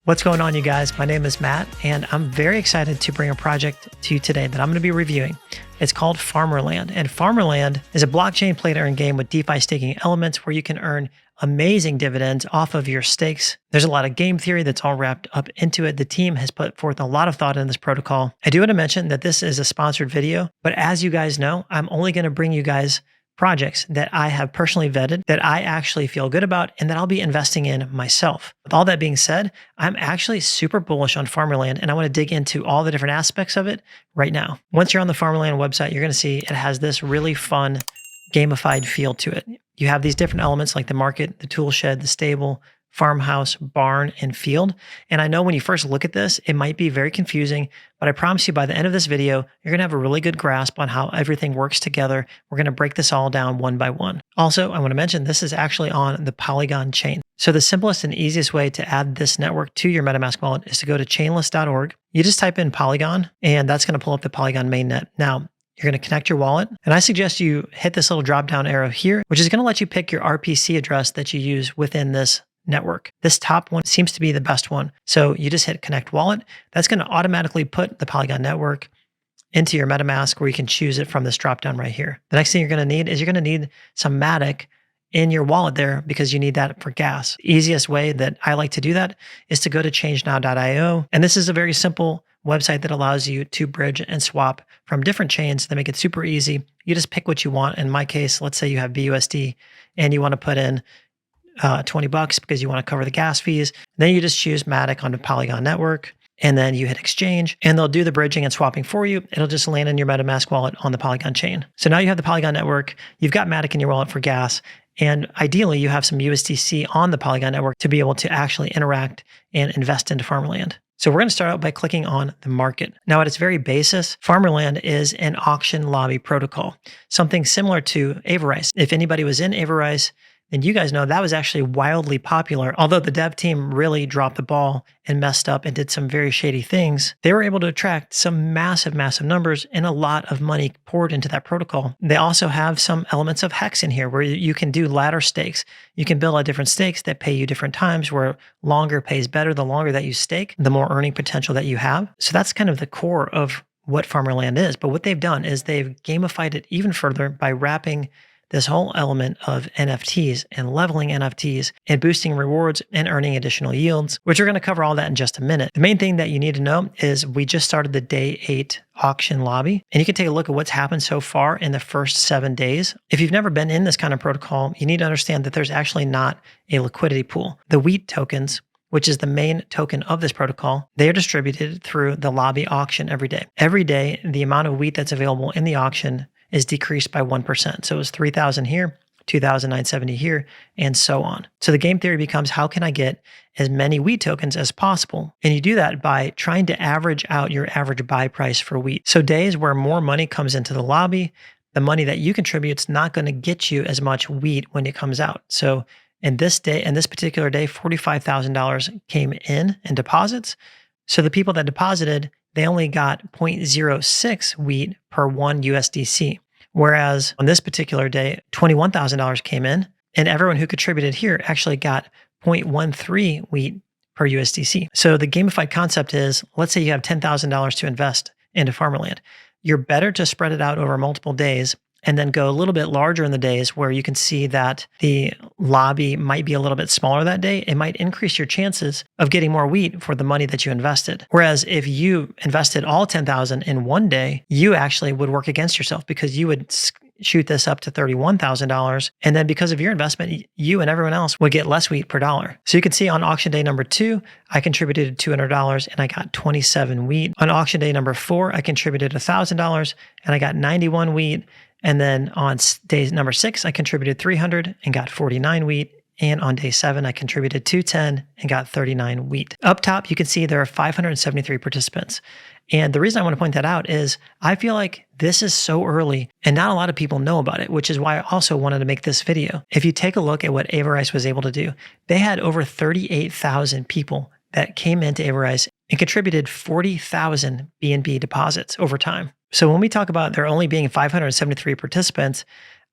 What's going on, you guys? My name is Matt, and I'm very excited to bring a project to you today that I'm going to be reviewing. It's called Farmerland, and Farmerland is a blockchain play-to-earn game with DeFi staking elements where you can earn amazing dividends off of your stakes. There's a lot of game theory that's all wrapped up into it. The team has put forth a lot of thought in this protocol. I do want to mention that this is a sponsored video, but as you guys know, I'm only going to bring you guys projects that I have personally vetted, that I actually feel good about, and that I'll be investing in myself. With all that being said, I'm actually super bullish on Farmerland, and I want to dig into all the different aspects of it right now. Once you're on the Farmerland website, you're going to see it has this really fun gamified feel to it. You have these different elements like the market, the tool shed, the stable, farmhouse, barn, and field. And I know when you first look at this, it might be very confusing, but I promise you by the end of this video, you're going to have a really good grasp on how everything works together. We're going to break this all down one by one. Also, I want to mention this is actually on the Polygon chain. So the simplest and easiest way to add this network to your MetaMask wallet is to go to chainless.org. You just type in Polygon, and that's going to pull up the Polygon mainnet. Now, you're going to connect your wallet, and I suggest you hit this little drop-down arrow here, which is going to let you pick your RPC address that you use within this network. This top one seems to be the best one. So you just hit connect wallet. That's going to automatically put the Polygon network into your MetaMask where you can choose it from this drop-down right here. The next thing you're going to need is you're going to need some Matic in your wallet there because you need that for gas. The easiest way that I like to do that is to go to changenow.io. And this is a very simple website that allows you to bridge and swap from different chains that make it super easy. You just pick what you want. In my case, let's say you have BUSD and you want to put in $20 because you want to cover the gas fees. Then you just choose Matic on the Polygon network, and then you hit exchange, and they'll do the bridging and swapping for you. It'll just land in your MetaMask wallet on the Polygon chain. So now you have the Polygon network, you've got Matic in your wallet for gas, and ideally you have some USDC on the Polygon network to be able to actually interact and invest into Farmerland. So we're going to start out by clicking on the market. Now, at its very basis, Farmerland is an auction lobby protocol, something similar to Avarice. If anybody was in Avarice, then you guys know that was actually wildly popular. Although the dev team really dropped the ball and messed up and did some very shady things, they were able to attract some massive numbers and a lot of money poured into that protocol. They also have some elements of hex in here where you can do ladder stakes. You can build out different stakes that pay you different times, where longer pays better. The longer that you stake, the more earning potential that you have. So that's kind of the core of what Farmerland is. But what they've done is they've gamified it even further by wrapping this whole element of NFTs and leveling NFTs and boosting rewards and earning additional yields, which we're going to cover all that in just a minute. The main thing that you need to know is we just started the day 8 auction lobby, and you can take a look at what's happened so far in the first 7 days. If you've never been in this kind of protocol, you need to understand that there's actually not a liquidity pool. The wheat tokens, which is the main token of this protocol, they are distributed through the lobby auction every day. Every day, the amount of wheat that's available in the auction is decreased by 1%. So it was 3,000 here, 2,970 here, and so on. So the game theory becomes, how can I get as many wheat tokens as possible? And you do that by trying to average out your average buy price for wheat. So days where more money comes into the lobby, the money that you contribute is not going to get you as much wheat when it comes out. So in this particular day, $45,000 came in deposits. So the people that deposited, they only got 0.06 wheat per 1 USDC. Whereas on this particular day, $21,000 came in, and everyone who contributed here actually got 0.13 wheat per USDC. So the gamified concept is, let's say you have $10,000 to invest into Farmerland. You're better to spread it out over multiple days and then go a little bit larger in the days where you can see that the lobby might be a little bit smaller that day. It might increase your chances of getting more wheat for the money that you invested. Whereas if you invested all 10,000 in one day, you actually would work against yourself because you would shoot this up to $31,000. And then because of your investment, you and everyone else would get less wheat per dollar. So you can see on auction day number 2, I contributed $200 and I got 27 wheat. On auction day number 4, I contributed $1,000 and I got 91 wheat. And then on day number 6, I contributed 300 and got 49 wheat. And on day 7, I contributed 210 and got 39 wheat. Up top, you can see there are 573 participants. And the reason I want to point that out is I feel like this is so early and not a lot of people know about it, which is why I also wanted to make this video. If you take a look at what Avarice was able to do, they had over 38,000 people that came into Avarice and contributed 40,000 BNB deposits over time. So when we talk about there only being 573 participants,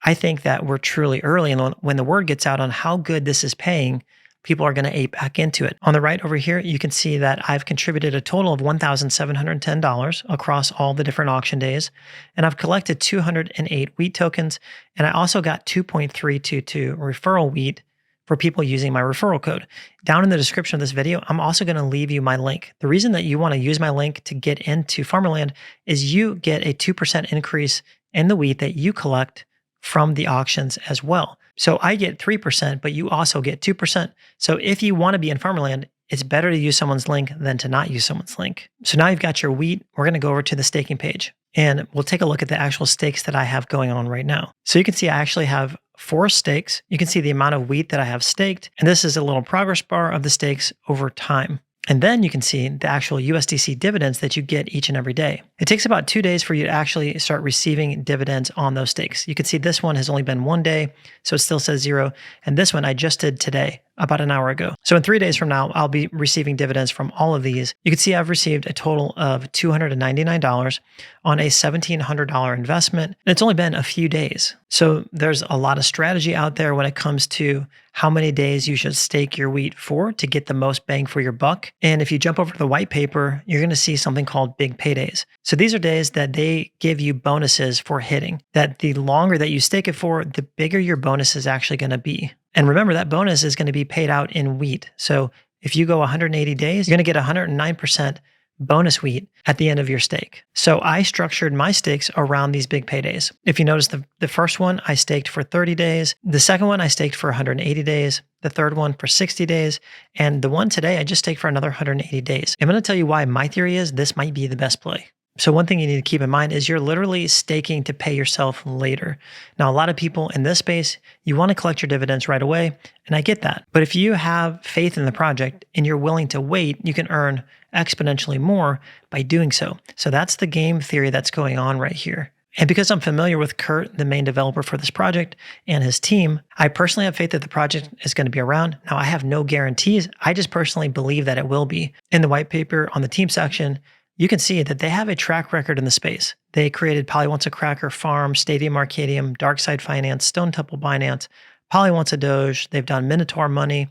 I think that we're truly early. And when the word gets out on how good this is paying, people are going to ape back into it. On the right over here, you can see that I've contributed a total of $1,710 across all the different auction days, and I've collected 208 wheat tokens, and I also got 2.322 referral wheat for people using my referral code. Down in the description of this video, I'm also going to leave you my link. The reason that you want to use my link to get into Farmerland is you get a 2% increase in the wheat that you collect from the auctions as well. So I get 3%, but you also get 2%. So if you want to be in Farmerland, it's better to use someone's link than to not use someone's link. So now you've got your wheat. We're going to go over to the staking page and we'll take a look at the actual stakes that I have going on right now. So you can see I actually have 4 stakes. You can see the amount of wheat that I have staked. And this is a little progress bar of the stakes over time. And then you can see the actual USDC dividends that you get each and every day. It takes about 2 days for you to actually start receiving dividends on those stakes. You can see this one has only been 1 day, so it still says 0. And this one I just did today, about an hour ago. So in 3 days from now, I'll be receiving dividends from all of these. You can see I've received a total of $299 on a $1,700 investment. And it's only been a few days. So there's a lot of strategy out there when it comes to how many days you should stake your wheat for to get the most bang for your buck. And if you jump over to the white paper, you're going to see something called big paydays. So these are days that they give you bonuses for hitting, that the longer that you stake it for, the bigger your bonus is actually going to be. And remember, that bonus is going to be paid out in wheat. So if you go 180 days, you're going to get 109% bonus wheat at the end of your stake. So I structured my stakes around these big paydays. If you notice, the first one I staked for 30 days. The second one I staked for 180 days. The third one for 60 days. And the one today I just staked for another 180 days. I'm going to tell you why my theory is this might be the best play. So one thing you need to keep in mind is you're literally staking to pay yourself later. Now, a lot of people in this space, you want to collect your dividends right away, and I get that. But if you have faith in the project and you're willing to wait, you can earn exponentially more by doing so. So that's the game theory that's going on right here. And because I'm familiar with Kurt, the main developer for this project, and his team, I personally have faith that the project is going to be around. Now, I have no guarantees. I just personally believe that it will be. In the white paper on the team section, you can see that they have a track record in the space. They created Poly Wants a Cracker Farm, Stadium Arcadium, Darkside Finance, Stone Temple Binance, Poly Wants a Doge. They've done Minotaur Money,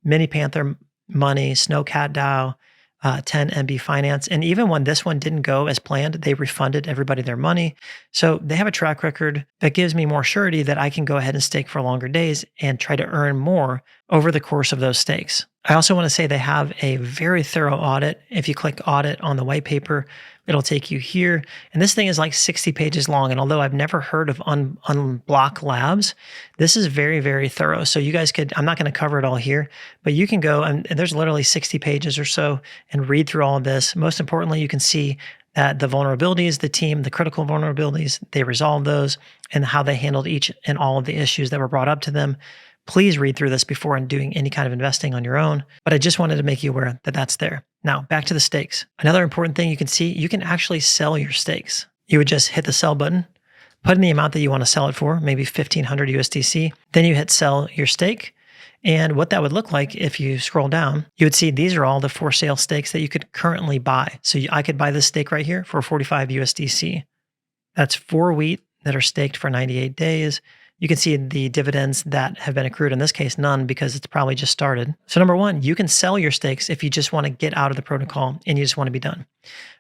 Mini Panther Money, Snowcat DAO, 10MB Finance. And even when this one didn't go as planned, they refunded everybody their money. So they have a track record that gives me more surety that I can go ahead and stake for longer days and try to earn more over the course of those stakes. I also want to say they have a very thorough audit. If you click audit on the white paper, it'll take you here. And this thing is like 60 pages long. And although I've never heard of Unblock Labs, this is very, very thorough. So you guys could, I'm not going to cover it all here, but you can go and there's literally 60 pages or so and read through all of this. Most importantly, you can see that the vulnerabilities, the team, the critical vulnerabilities, they resolved those and how they handled each and all of the issues that were brought up to them. Please read through this before doing any kind of investing on your own. But I just wanted to make you aware that that's there. Now, back to the stakes. Another important thing you can see, you can actually sell your stakes. You would just hit the sell button, put in the amount that you want to sell it for, maybe 1,500 USDC. Then you hit sell your stake. And what that would look like if you scroll down, you would see these are all the for sale stakes that you could currently buy. So I could buy this stake right here for 45 USDC. That's 4 wheat that are staked for 98 days. You can see the dividends that have been accrued. In this case, none, because it's probably just started. So number one, you can sell your stakes if you just want to get out of the protocol and you just want to be done.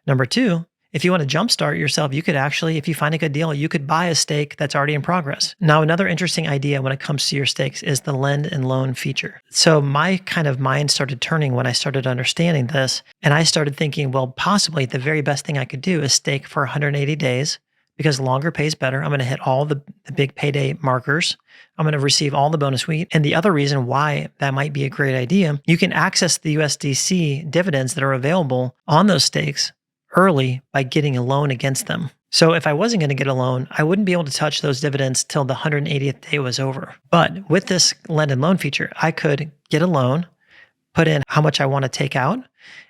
Number two, if you want to jumpstart yourself, you could actually, if you find a good deal, you could buy a stake that's already in progress. Now, another interesting idea when it comes to your stakes is the lend and loan feature. So my kind of mind started turning when I started understanding this, and I started thinking, well, possibly the very best thing I could do is stake for 180 days, because longer pays better. I'm going to hit all the big payday markers. I'm going to receive all the bonus wheat. And the other reason why that might be a great idea, you can access the USDC dividends that are available on those stakes early by getting a loan against them. So if I wasn't going to get a loan, I wouldn't be able to touch those dividends till the 180th day was over. But with this lend and loan feature, I could get a loan, put in how much I want to take out,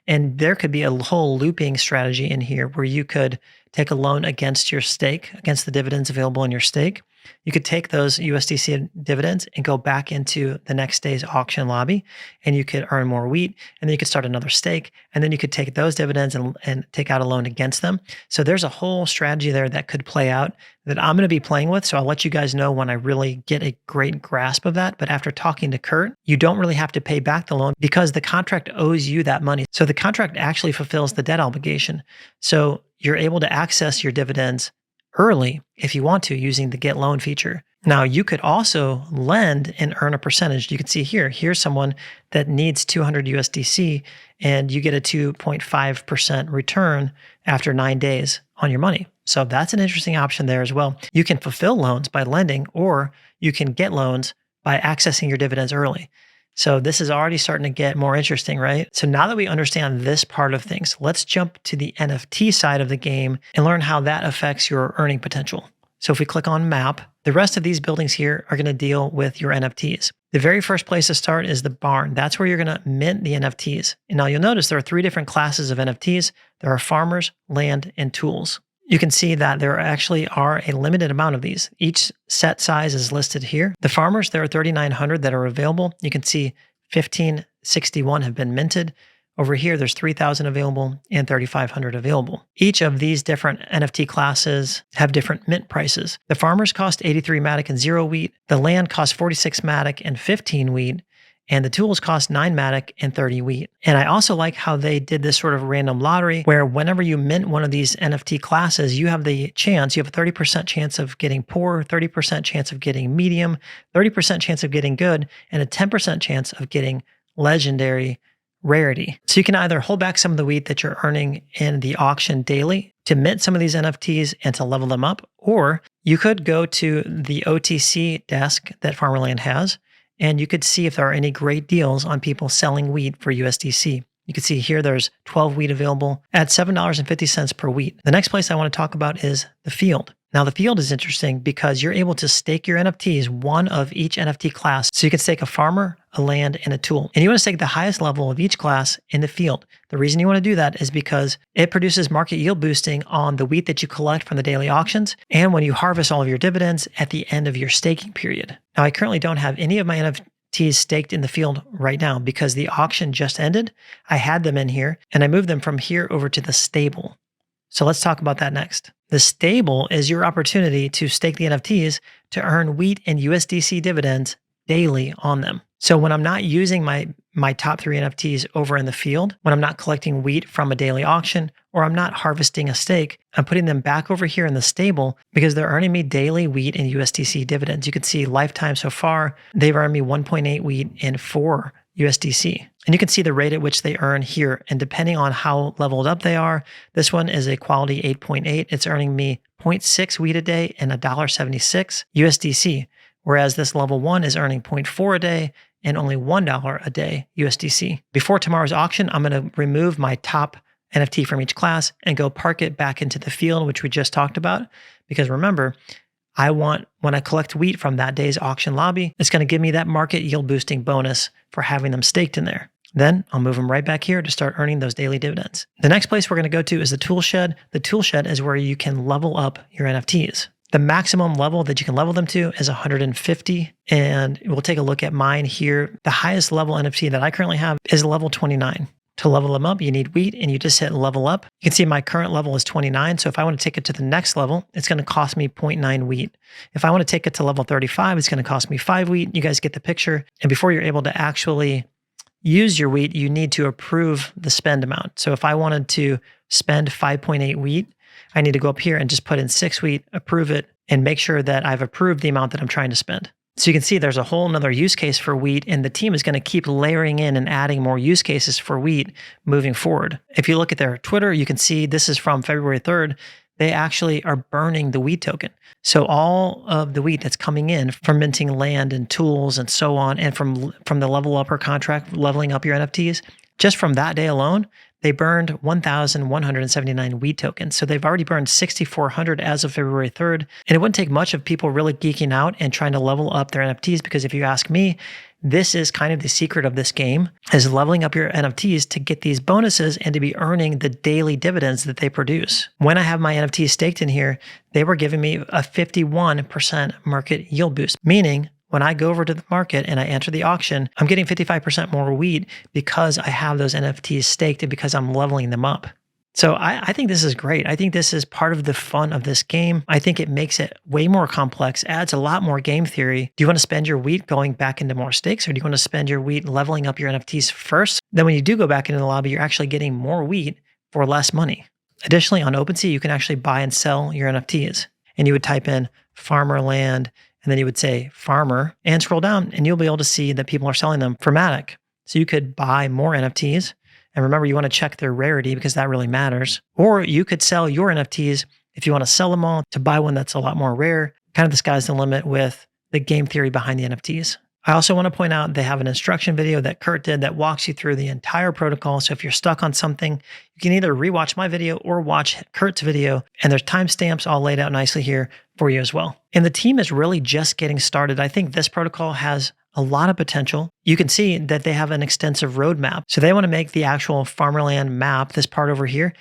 and there could be a whole looping strategy in here where you could take a loan against your stake, against the dividends available in your stake. you could take those USDC dividends and go back into the next day's auction lobby, and you could earn more wheat, and then you could start another stake, and then you could take those dividends and take out a loan against them. So there's a whole strategy there that could play out that I'm going to be playing with. So I'll let you guys know when I really get a great grasp of that. But after talking to Kurt, you don't really have to pay back the loan because the contract owes you that money. So the contract actually fulfills the debt obligation. So you're able to access your dividends early if you want to using the get loan feature. Now you could also lend and earn a percentage. You can see here's someone that needs 200 USDC and you get a 2.5% return after 9 days on your money. So that's an interesting option there as well. You can fulfill loans by lending, or you can get loans by accessing your dividends early. So this is already starting to get more interesting, right? So now that we understand this part of things, let's jump to the NFT side of the game and learn how that affects your earning potential. So if we click on map, the rest of these buildings here are going to deal with your NFTs. The very first place to start is the barn. That's where you're going to mint the NFTs. And now you'll notice there are 3 different classes of NFTs. There are farmers, land, and tools. You can see that there actually are a limited amount of these. Each set size is listed here. The farmers, there are 3,900 that are available. You can see 1,561 have been minted. Over here, there's 3,000 available and 3,500 available. Each of these different NFT classes have different mint prices. The farmers cost 83 Matic and 0 wheat. The land costs 46 Matic and 15 wheat. And the tools cost 9 Matic and 30 wheat. And I also like how they did this sort of random lottery where whenever you mint one of these NFT classes, you have a 30% chance of getting poor, 30% chance of getting medium, 30% chance of getting good, and a 10% chance of getting legendary rarity. So you can either hold back some of the wheat that you're earning in the auction daily to mint some of these NFTs and to level them up, or you could go to the OTC desk that Farmerland has, and you could see if there are any great deals on people selling wheat for USDC. You can see here there's 12 wheat available at $7.50 per wheat. The next place I want to talk about is the field. Now the field is interesting because you're able to stake your NFTs, one of each NFT class. So you can stake a farmer, a land, and a tool. And you want to stake the highest level of each class in the field. The reason you want to do that is because it produces market yield boosting on the wheat that you collect from the daily auctions and when you harvest all of your dividends at the end of your staking period. Now I currently don't have any of my NFTs staked in the field right now because the auction just ended. I had them in here and I moved them from here over to the stable. So let's talk about that next. The stable is your opportunity to stake the NFTs to earn wheat and USDC dividends daily on them. So when I'm not using my top 3 NFTs over in the field, when I'm not collecting wheat from a daily auction, or I'm not harvesting a stake, I'm putting them back over here in the stable because they're earning me daily wheat and USDC dividends. You can see lifetime so far, they've earned me 1.8 wheat and 4 USDC. And you can see the rate at which they earn here. And depending on how leveled up they are, this one is a quality 8.8. It's earning me 0.6 wheat a day and $1.76 USDC. Whereas this level 1 is earning 0.4 a day and only $1 a day USDC. Before tomorrow's auction, I'm going to remove my top NFT from each class and go park it back into the field, which we just talked about. Because remember, when I collect wheat from that day's auction lobby, it's going to give me that market yield boosting bonus for having them staked in there. Then I'll move them right back here to start earning those daily dividends. The next place we're going to go to is the tool shed. The tool shed is where you can level up your NFTs. The maximum level that you can level them to is 150. And we'll take a look at mine here. The highest level NFT that I currently have is level 29. To level them up, you need wheat and you just hit level up. You can see my current level is 29. So if I want to take it to the next level, it's going to cost me 0.9 wheat. If I want to take it to level 35, it's going to cost me 5 wheat. You guys get the picture. And before you're able to actually use your wheat, you need to approve the spend amount. So if I wanted to spend 5.8 wheat, I need to go up here and just put in 6 wheat, approve it, and make sure that I've approved the amount that I'm trying to spend. So you can see there's a whole nother use case for wheat, and the team is going to keep layering in and adding more use cases for wheat moving forward. If you look at their Twitter, you can see this is from February 3rd. They actually are burning the wheat token. So all of the wheat that's coming in from minting land and tools and so on, and from the level upper contract, leveling up your NFTs, just from that day alone, they burned 1,179 wheat tokens. So they've already burned 6,400 as of February 3rd. And it wouldn't take much of people really geeking out and trying to level up their NFTs, because if you ask me, This is kind of the secret of this game, is leveling up your NFTs to get these bonuses and to be earning the daily dividends that they produce. When I have my NFTs staked in here, they were giving me a 51% market yield boost, meaning when I go over to the market and I enter the auction, I'm getting 55% more wheat because I have those NFTs staked and because I'm leveling them up. So I think this is great. I think this is part of the fun of this game. I think it makes it way more complex, adds a lot more game theory. Do you want to spend your wheat going back into more stakes, or do you want to spend your wheat leveling up your NFTs first? Then when you do go back into the lobby, you're actually getting more wheat for less money. Additionally, on OpenSea, you can actually buy and sell your NFTs. And you would type in Farmerland, and then you would say farmer and scroll down, and you'll be able to see that people are selling them for Matic. So you could buy more NFTs. And remember, you want to check their rarity because that really matters. Or you could sell your NFTs if you want to sell them all to buy one that's a lot more rare. Kind of the sky's the limit with the game theory behind the NFTs. I also want to point out they have an instruction video that Kurt did that walks you through the entire protocol. So if you're stuck on something, you can either rewatch my video or watch Kurt's video. And there's timestamps all laid out nicely here for you as well. And the team is really just getting started. I think this protocol has a lot of potential. You can see that they have an extensive roadmap. So they want to make the actual Farmerland map, this part over here,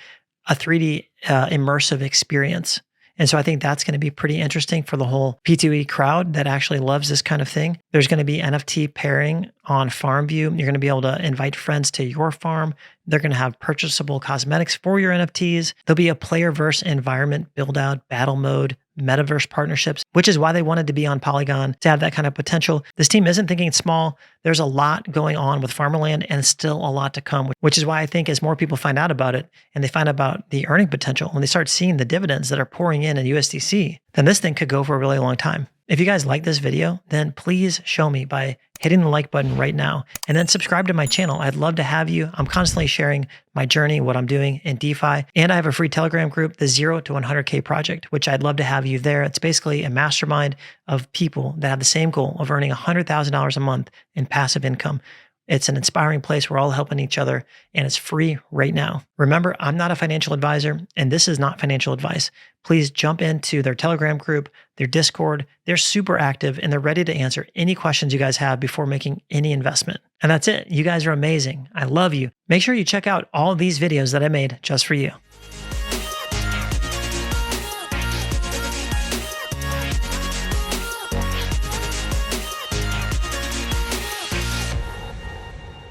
a 3D immersive experience. And so I think that's going to be pretty interesting for the whole P2E crowd that actually loves this kind of thing. There's going to be NFT pairing on FarmView. You're going to be able to invite friends to your farm. They're going to have purchasable cosmetics for your NFTs. There'll be a player-verse environment build out, battle mode, metaverse partnerships, which is why they wanted to be on Polygon to have that kind of potential. This team isn't thinking small. There's a lot going on with Farmerland and still a lot to come, which is why I think as more people find out about it and they find out about the earning potential, when they start seeing the dividends that are pouring in USDC, then this thing could go for a really long time. If you guys like this video, then please show me by hitting the like button right now and then subscribe to my channel. I'd love to have you. I'm constantly sharing my journey, what I'm doing in DeFi. And I have a free Telegram group, the 0 to 100K project, which I'd love to have you there. It's basically a mastermind of people that have the same goal of earning $100,000 a month in passive income. It's an inspiring place. We're all helping each other, and it's free right now. Remember, I'm not a financial advisor, and this is not financial advice. Please jump into their Telegram group, their Discord. They're super active, and they're ready to answer any questions you guys have before making any investment. And that's it. You guys are amazing. I love you. Make sure you check out all of these videos that I made just for you.